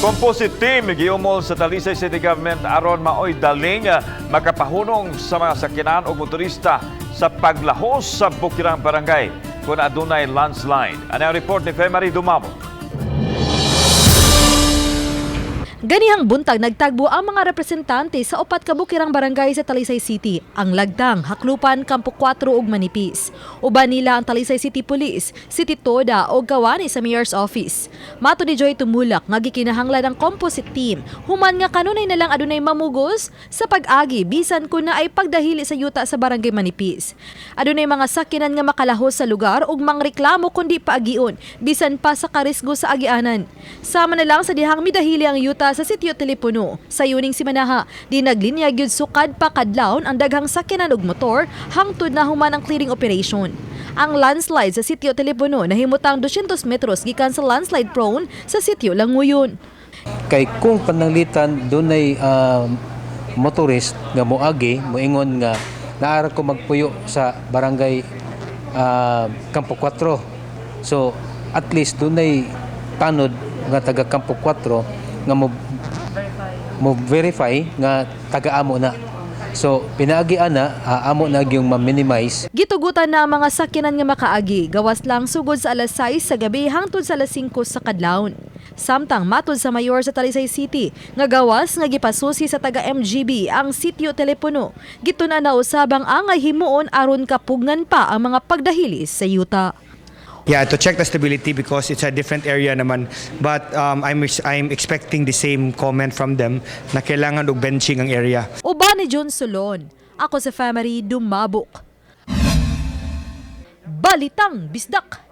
Composite team giumol sa Talisay City Government aron maoy daling makapahunong sa mga sakyanan o motorista sa paglahos sa Bukirang Barangay kung adunay landslide. Ano ang report ni Femari Dumamo? Ganihang buntag nagtagbo ang mga representante sa upat ka bukirang barangay sa Talisay City, ang Lagdang, Haklupan, Campo 4 ug Manipis. Uban nila ang Talisay City Police, City Toda ug kawani sa Mayor's Office. Mato ni Joy Tumulak nga gikinahanglan ng composite team, human nga kanunay na lang adunay mamugos sa pag-agi bisan kun na ay pagdahili sa yuta sa barangay Manipis. Adunay mga sakinan nga makalahos sa lugar ug mangreklamo kundi paagion bisan pa sa karisgo sa agianan. Sama na lang sa dihang midahili ang yuta sa sitio Telepono. Sa yuning simanaha, di naglinyag yun sukad pa kadlawon ang daghang sakyanan ug motor hangtod na human ang clearing operation. Ang landslide sa sitio Telepono nahimutang 200 metros gikan sa landslide prone sa sitio Languyon. Kay kung pananglitan dunay motorist nga moagi moingon nga naara ko magpuyo sa barangay Campo 4. So at least dunay tanod nga taga Campo 4 nga mo verify nga taga-amo na. So pinaagi ana amo na yung ma-minimize. Gitugutan na ang mga sakyanan nga makaagi, gawas lang sugod sa alas 6 sa gabi hangtod sa alas 5 sa kadlawon. Samtang matud sa mayor sa Talisay City, nga gawas nga gipasusi sa taga-MGB ang sitio Telepono. Gituna na usabang angay himuon aron kapugngan pa ang mga pagdahili sa yuta. Yeah, to check the stability because it's a different area naman. But I'm expecting the same comment from them na kailangan og benching ang area. Uba ni John Solon. Ako sa Femari Dumabok. Balitang Bisdak.